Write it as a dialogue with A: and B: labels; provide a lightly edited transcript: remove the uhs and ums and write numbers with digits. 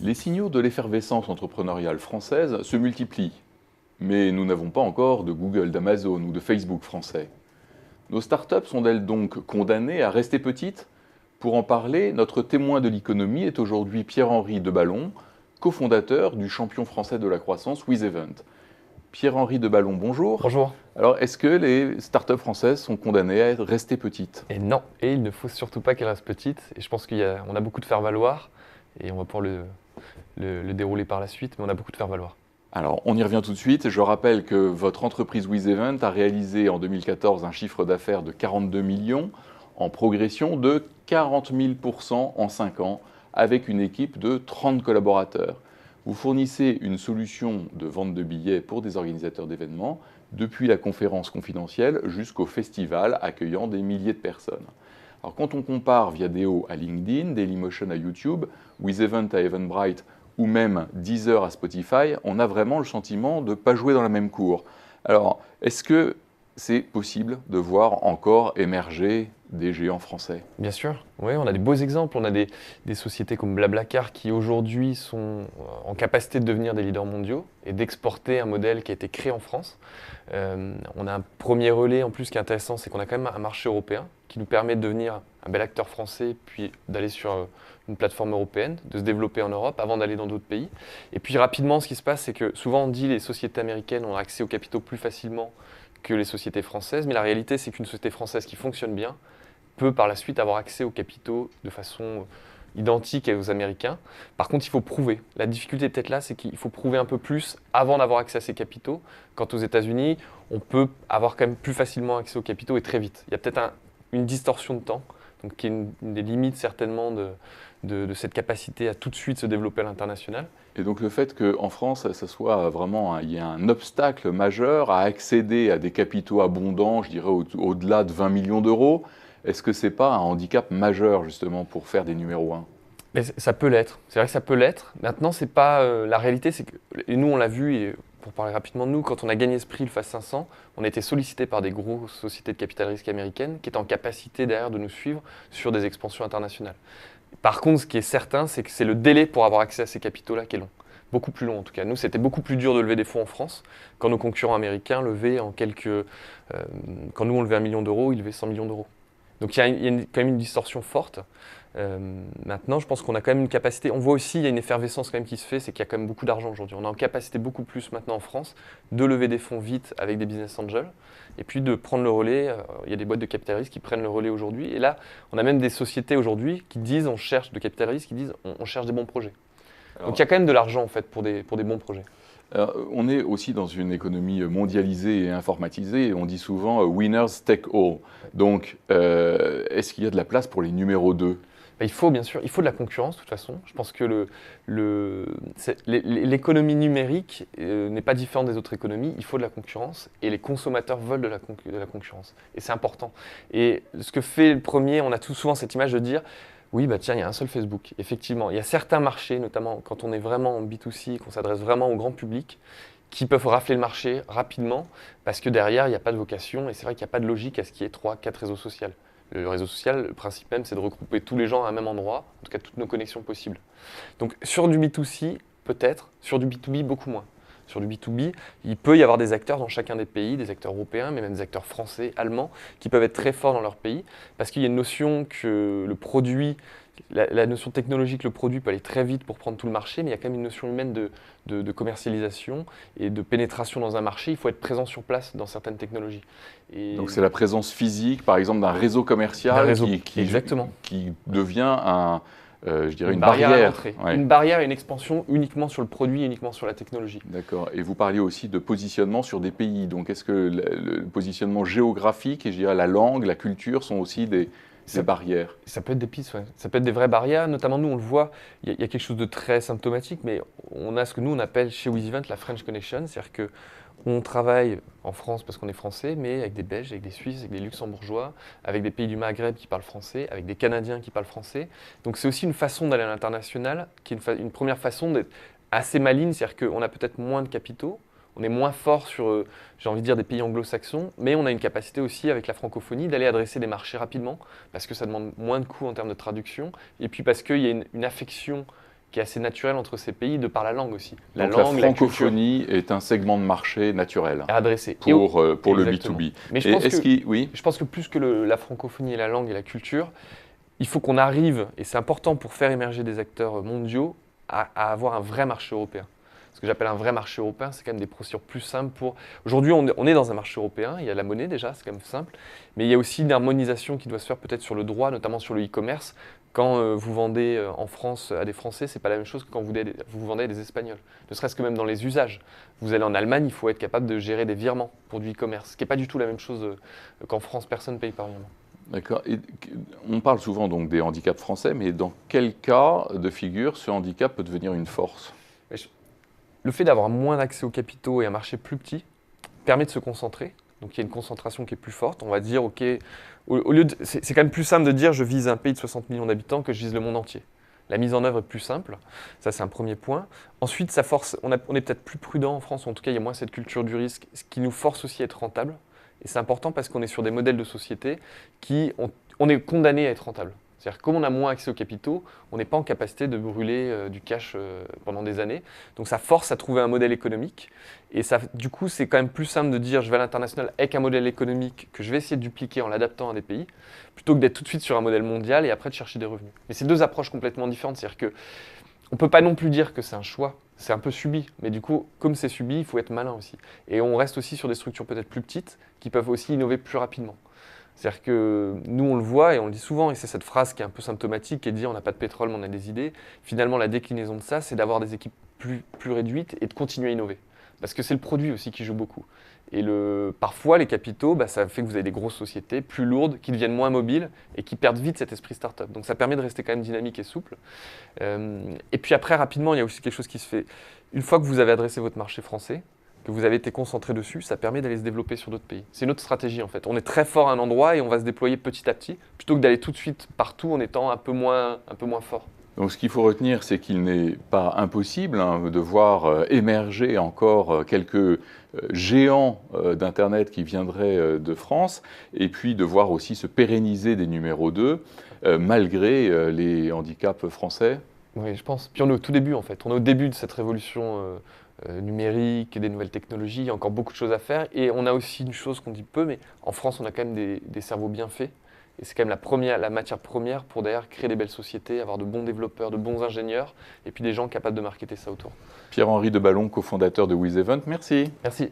A: Les signaux de l'effervescence entrepreneuriale française se multiplient, mais nous n'avons pas encore de Google, d'Amazon ou de Facebook français. Nos startups sont-elles donc condamnées à rester petites? Pour en parler, notre témoin de l'économie est aujourd'hui Pierre-Henri Deballon, cofondateur du champion français de la croissance WizEvent. Pierre-Henri Deballon, bonjour.
B: Bonjour.
A: Alors, est-ce que les startups françaises sont condamnées à rester petites?
B: Et non, et il ne faut surtout pas qu'elle reste petite. Et je pense qu'on a beaucoup de faire-valoir, et on va pouvoir le dérouler par la suite, mais on a beaucoup de faire-valoir.
A: Alors, on y revient tout de suite. Je rappelle que votre entreprise WizEvent a réalisé en 2014 un chiffre d'affaires de 42 millions, en progression de 40 000% en 5 ans, avec une équipe de 30 collaborateurs. Vous fournissez une solution de vente de billets pour des organisateurs d'événements, depuis la conférence confidentielle jusqu'au festival accueillant des milliers de personnes. Alors, quand on compare Viadeo à LinkedIn, Dailymotion à YouTube, WizEvent à Eventbrite ou même Deezer à Spotify, on a vraiment le sentiment de ne pas jouer dans la même cour. Alors, est-ce que c'est possible de voir encore émerger des géants français?
B: Bien sûr, oui, on a des beaux exemples. On a des sociétés comme Blablacar qui aujourd'hui sont en capacité de devenir des leaders mondiaux et d'exporter un modèle qui a été créé en France. On a un premier relais en plus qui est intéressant, c'est qu'on a quand même un marché européen qui nous permet de devenir un bel acteur français, puis d'aller sur une plateforme européenne, de se développer en Europe avant d'aller dans d'autres pays. Et puis rapidement, ce qui se passe, c'est que souvent on dit que les sociétés américaines ont accès aux capitaux plus facilement que les sociétés françaises, mais la réalité, c'est qu'une société française qui fonctionne bien peut par la suite avoir accès aux capitaux de façon identique aux Américains. Par contre, il faut prouver. La difficulté peut-être là, c'est qu'il faut prouver un peu plus avant d'avoir accès à ces capitaux. Quant aux États-Unis, on peut avoir quand même plus facilement accès aux capitaux et très vite. Il y a peut-être une distorsion de temps, donc qui est une des limites certainement de cette capacité à tout de suite se développer à l'international.
A: Et donc le fait qu'en France, ça soit vraiment, il y a un obstacle majeur à accéder à des capitaux abondants, je dirais au-delà de 20 millions d'euros, est-ce que ce n'est pas un handicap majeur justement pour faire des numéros 1?
B: Mais ça peut l'être, c'est vrai que ça peut l'être. Maintenant, c'est pas la réalité, c'est que, et nous on l'a vu, et pour parler rapidement de nous, quand on a gagné ce prix, le FAST 500, on a été sollicité par des grosses sociétés de capital risque américaines qui étaient en capacité derrière de nous suivre sur des expansions internationales. Par contre, ce qui est certain, c'est que c'est le délai pour avoir accès à ces capitaux-là qui est long. Beaucoup plus long en tout cas. Nous, c'était beaucoup plus dur de lever des fonds en France quand nos concurrents américains levaient quand nous on levait 1 million d'euros, ils levaient 100 millions d'euros. Donc il y a quand même une distorsion forte. Maintenant, je pense qu'on a quand même une capacité. On voit aussi, il y a une effervescence quand même qui se fait, c'est qu'il y a quand même beaucoup d'argent aujourd'hui. On a en capacité beaucoup plus maintenant en France de lever des fonds vite avec des business angels et puis de prendre le relais. Il y a des boîtes de capital risque qui prennent le relais aujourd'hui. Et là, on a même des sociétés aujourd'hui qui disent, on cherche de capital risque, qui disent, on cherche des bons projets. Donc il y a quand même de l'argent en fait pour des bons projets.
A: Alors, on est aussi dans une économie mondialisée et informatisée, et on dit souvent winners take all. Donc, est-ce qu'il y a de la place pour les numéros 2?
B: Il faut bien sûr, il faut de la concurrence de toute façon. Je pense que l'économie numérique n'est pas différente des autres économies. Il faut de la concurrence et les consommateurs veulent de la concurrence. Et c'est important. Et ce que fait le premier, on a tout souvent cette image de dire oui, bah tiens, il y a un seul Facebook. Effectivement, il y a certains marchés, notamment quand on est vraiment en B2C, qu'on s'adresse vraiment au grand public, qui peuvent rafler le marché rapidement parce que derrière, il n'y a pas de vocation et c'est vrai qu'il n'y a pas de logique à ce qu'il y ait 3-4 réseaux sociaux. Le réseau social, le principe même, c'est de regrouper tous les gens à un même endroit, en tout cas toutes nos connexions possibles. Donc sur du B2C, peut-être, sur du B2B, beaucoup moins. Sur du B2B, il peut y avoir des acteurs dans chacun des pays, des acteurs européens, mais même des acteurs français, allemands, qui peuvent être très forts dans leur pays, parce qu'il y a une notion que le produit, la notion technologique, le produit peut aller très vite pour prendre tout le marché, mais il y a quand même une notion humaine de commercialisation et de pénétration dans un marché. Il faut être présent sur place dans certaines technologies. Et
A: donc c'est la présence physique, par exemple, d'un réseau commercial qui devient je dirais une barrière
B: à l'entrée.
A: Ouais.
B: Une barrière et une expansion uniquement sur le produit, uniquement sur la technologie.
A: D'accord. Et vous parliez aussi de positionnement sur des pays. Donc est-ce que le positionnement géographique et je dirais la langue, la culture sont aussi des barrières?
B: Ça peut être des pistes, ouais. Ça peut être des vraies barrières. Notamment nous, on le voit, il y a quelque chose de très symptomatique, mais on a ce que nous, on appelle chez WizEvent la French Connection. C'est-à-dire que on travaille en France parce qu'on est français, mais avec des Belges, avec des Suisses, avec des Luxembourgeois, avec des pays du Maghreb qui parlent français, avec des Canadiens qui parlent français. Donc c'est aussi une façon d'aller à l'international, qui est une première façon d'être assez maligne, c'est-à-dire qu'on a peut-être moins de capitaux, on est moins fort sur, j'ai envie de dire, des pays anglo-saxons, mais on a une capacité aussi avec la francophonie d'aller adresser des marchés rapidement, parce que ça demande moins de coûts en termes de traduction, et puis parce qu'il y a une affection qui est assez naturel entre ces pays de par la langue aussi.
A: Donc la francophonie est un segment de marché naturel
B: à adresser
A: pour le B2B.
B: Mais je pense que plus que la francophonie et la langue et la culture, il faut qu'on arrive, et c'est important pour faire émerger des acteurs mondiaux, à avoir un vrai marché européen. Ce que j'appelle un vrai marché européen, c'est quand même des procédures plus simples pour... Aujourd'hui, on est dans un marché européen, il y a la monnaie déjà, c'est quand même simple, mais il y a aussi une harmonisation qui doit se faire peut-être sur le droit, notamment sur le e-commerce. Quand vous vendez en France à des Français, c'est pas la même chose que quand vous vendez à des Espagnols. Ne serait-ce que même dans les usages. Vous allez en Allemagne, il faut être capable de gérer des virements pour du e-commerce, ce qui n'est pas du tout la même chose qu'en France, personne ne paye par virement.
A: D'accord. On parle souvent donc des handicaps français, mais dans quel cas de figure ce handicap peut devenir une force ?
B: Le fait d'avoir moins d'accès aux capitaux et un marché plus petit permet de se concentrer. Donc il y a une concentration qui est plus forte. On va dire, OK, c'est quand même plus simple de dire je vise un pays de 60 millions d'habitants que je vise le monde entier. La mise en œuvre est plus simple. Ça, c'est un premier point. Ensuite, ça force, on est peut-être plus prudent en France, ou en tout cas, il y a moins cette culture du risque, ce qui nous force aussi à être rentable. Et c'est important parce qu'on est sur des modèles de société on est condamné à être rentable. C'est-à-dire que comme on a moins accès aux capitaux, on n'est pas en capacité de brûler du cash pendant des années. Donc ça force à trouver un modèle économique. Et ça, du coup, c'est quand même plus simple de dire je vais à l'international avec un modèle économique que je vais essayer de dupliquer en l'adaptant à des pays, plutôt que d'être tout de suite sur un modèle mondial et après de chercher des revenus. Mais c'est deux approches complètement différentes. C'est-à-dire qu'on ne peut pas non plus dire que c'est un choix. C'est un peu subi. Mais du coup, comme c'est subi, il faut être malin aussi. Et on reste aussi sur des structures peut-être plus petites qui peuvent aussi innover plus rapidement. C'est-à-dire que nous, on le voit et on le dit souvent, et c'est cette phrase qui est un peu symptomatique, qui est de dire on n'a pas de pétrole, mais on a des idées. Finalement, la déclinaison de ça, c'est d'avoir des équipes plus réduites et de continuer à innover. Parce que c'est le produit aussi qui joue beaucoup. Et parfois, les capitaux, ça fait que vous avez des grosses sociétés plus lourdes, qui deviennent moins mobiles et qui perdent vite cet esprit start-up. Donc ça permet de rester quand même dynamique et souple. Et puis après, rapidement, il y a aussi quelque chose qui se fait. Une fois que vous avez adressé votre marché français, que vous avez été concentré dessus, ça permet d'aller se développer sur d'autres pays. C'est une autre stratégie en fait. On est très fort à un endroit et on va se déployer petit à petit, plutôt que d'aller tout de suite partout en étant un peu moins fort.
A: Donc ce qu'il faut retenir, c'est qu'il n'est pas impossible de voir émerger encore quelques géants d'Internet qui viendraient de France, et puis de voir aussi se pérenniser des numéros 2, malgré les handicaps français.
B: Oui, je pense. Puis on est au tout début en fait. On est au début de cette révolution numérique, des nouvelles technologies. Il y a encore beaucoup de choses à faire. Et on a aussi une chose qu'on dit peu, mais en France, on a quand même des cerveaux bien faits. Et c'est quand même la matière première pour d'ailleurs créer des belles sociétés, avoir de bons développeurs, de bons ingénieurs, et puis des gens capables de marketer ça autour.
A: Pierre-Henri Deballon, cofondateur de WizEvent, merci.
B: Merci.